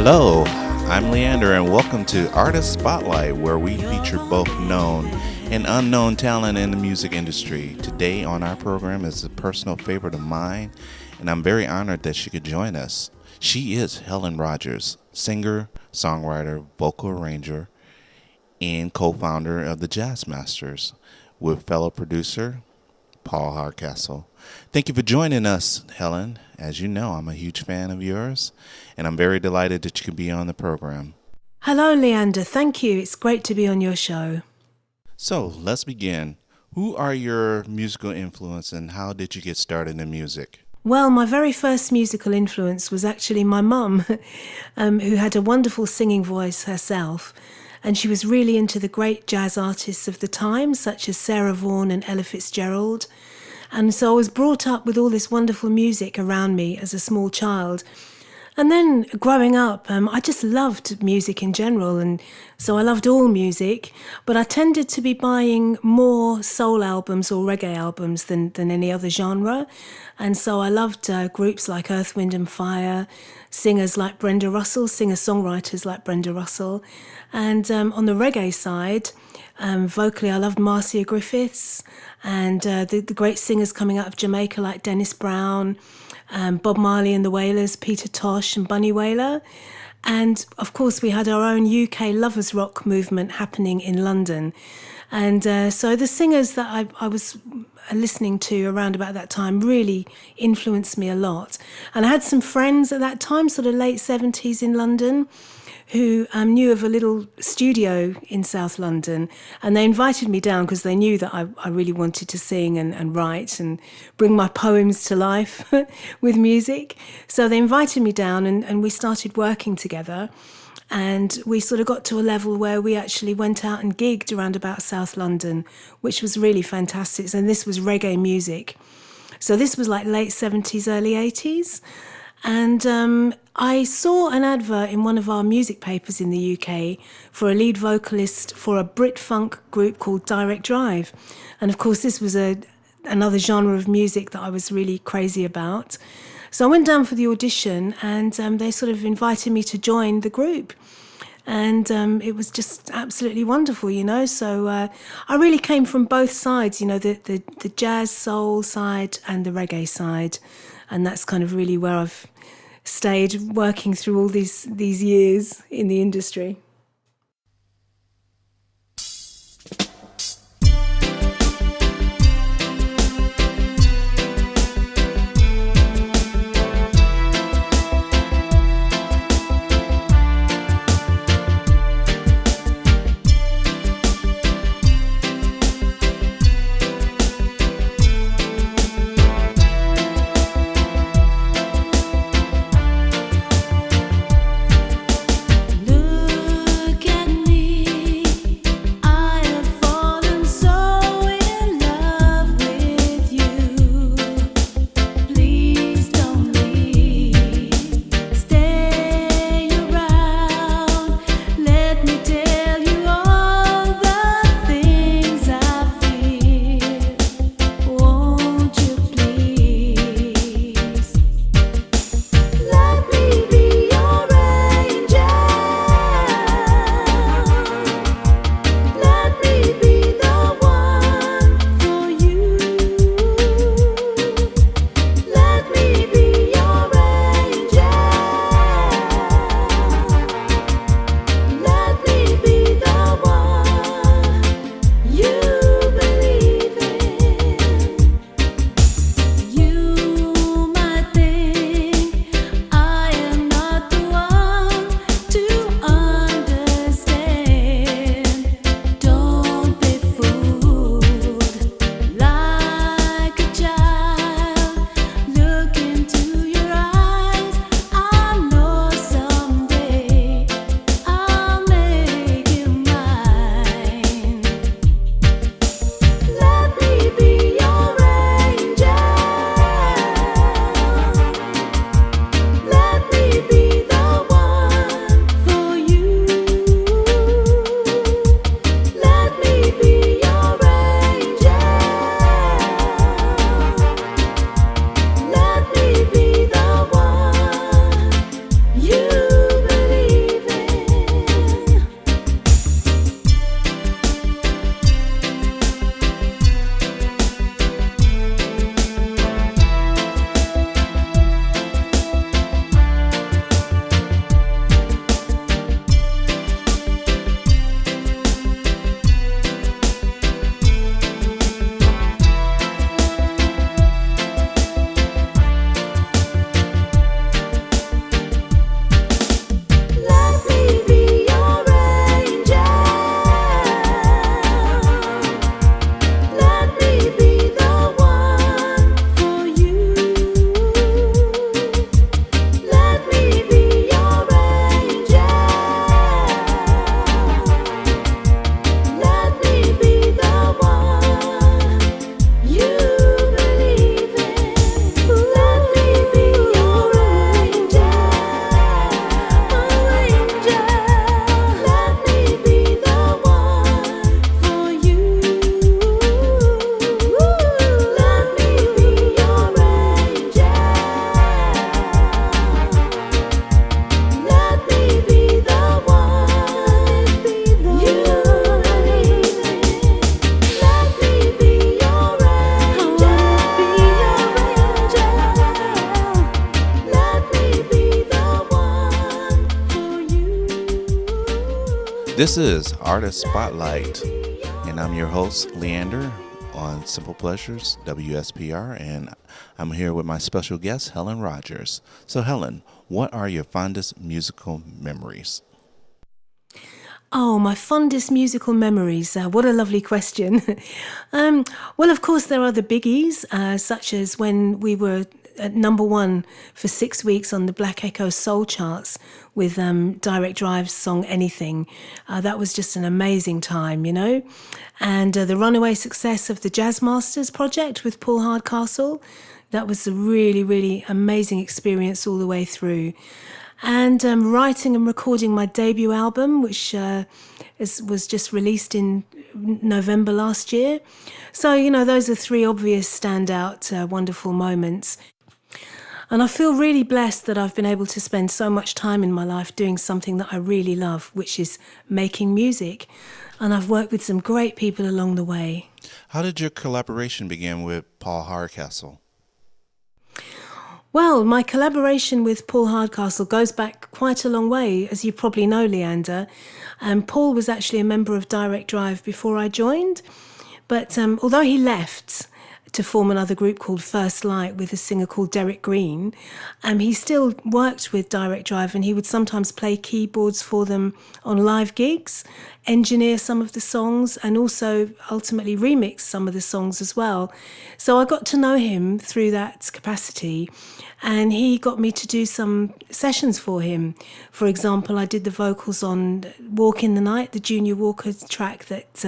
Hello, I'm Leander, and welcome to Artist Spotlight, where we feature both known and unknown talent in the music industry. Today on our program is a personal favorite of mine, and I'm very honored that she could join us. She is Helen Rogers, singer, songwriter, vocal arranger, and co-founder of the Jazzmasters, with fellow producer Paul Hardcastle. Thank you for joining us, Helen. As you know, I'm a huge fan of yours, and I'm very delighted that you could be on the program. Hello, Leander. Thank you. It's great to be on your show. So, let's begin. Who are your musical influences, and how did you get started in music? Well, my very first musical influence was actually my mum, who had a wonderful singing voice herself. And she was really into the great jazz artists of the time, such as Sarah Vaughan and Ella Fitzgerald. And so I was brought up with all this wonderful music around me as a small child. And then growing up, I just loved music in general, and so I loved all music, but I tended to be buying more soul albums or reggae albums than any other genre. And so I loved groups like Earth, Wind and Fire, singers like Brenda Russell, singer-songwriters like Brenda Russell. And on the reggae side, vocally I loved Marcia Griffiths and the great singers coming out of Jamaica like Dennis Brown, Bob Marley and the Wailers, Peter Tosh and Bunny Wailer. And of course we had our own UK lovers rock movement happening in London. And so the singers that I was listening to around about that time really influenced me a lot. And I had some friends at that time, sort of late 70s in London, who knew of a little studio in South London, and they invited me down because they knew that I really wanted to sing and write and bring my poems to life with music. So they invited me down and we started working together, and we sort of got to a level where we actually went out and gigged around about South London, which was really fantastic. And this was reggae music. So this was like late 70s, early 80s. And I saw an advert in one of our music papers in the UK for a lead vocalist for a Brit funk group called Direct Drive. And of course, this was another genre of music that I was really crazy about. So I went down for the audition, and they sort of invited me to join the group. And it was just absolutely wonderful, you know. So I really came from both sides, you know, the jazz soul side and the reggae side. And that's kind of really where I've stayed working through all these years in the industry. Look This is Artist Spotlight, and I'm your host, Leander, on Simple Pleasures, WSPR, and I'm here with my special guest, Helen Rogers. So, Helen, what are your fondest musical memories? Oh, my fondest musical memories. What a lovely question. Well, of course, there are the biggies, such as when we were at number one for 6 weeks on the Black Echo Soul charts with Direct Drive's song Anything. That was just an amazing time, you know. And the runaway success of the Jazzmasters project with Paul Hardcastle. That was a really, really amazing experience all the way through. And writing and recording my debut album, which was just released in November last year. So, you know, those are three obvious standout wonderful moments. And I feel really blessed that I've been able to spend so much time in my life doing something that I really love, which is making music. And I've worked with some great people along the way. How did your collaboration begin with Paul Hardcastle? Well, my collaboration with Paul Hardcastle goes back quite a long way, as you probably know, Leander. Paul was actually a member of Direct Drive before I joined, but although he left to form another group called First Light with a singer called Derek Green, he still worked with Direct Drive, and he would sometimes play keyboards for them on live gigs, engineer some of the songs, and also ultimately remix some of the songs as well. So I got to know him through that capacity, and he got me to do some sessions for him. For example, I did the vocals on Walk in the Night, the Junior Walker track that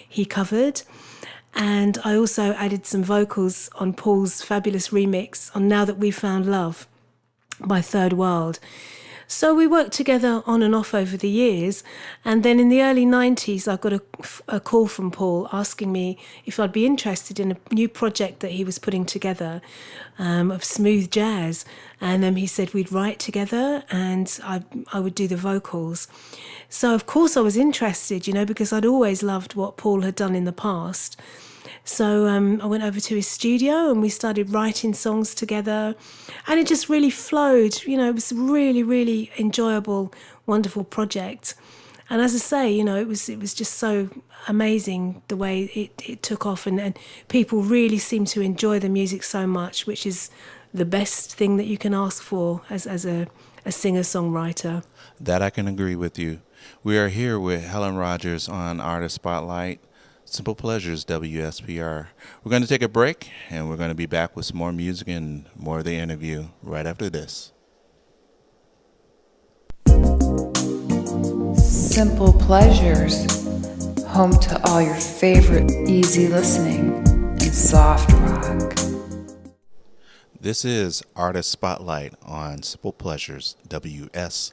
he covered. And I also added some vocals on Paul's fabulous remix on Now That We've Found Love by Third World. So we worked together on and off over the years. And then in the early 90s, I got a call from Paul asking me if I'd be interested in a new project that he was putting together of smooth jazz. And he said we'd write together and I would do the vocals. So, of course, I was interested, you know, because I'd always loved what Paul had done in the past. So I went over to his studio and we started writing songs together, and it just really flowed. You know, it was a really, really enjoyable, wonderful project. And as I say, you know, it was just so amazing the way it took off, and people really seemed to enjoy the music so much, which is the best thing that you can ask for as a singer-songwriter. That I can agree with you. We are here with Helen Rogers on Artist Spotlight, Simple Pleasures, WSPR. We're going to take a break, and we're going to be back with some more music and more of the interview right after this. Simple Pleasures, home to all your favorite easy listening and soft rock. This is Artist Spotlight on Simple Pleasures, WSPR.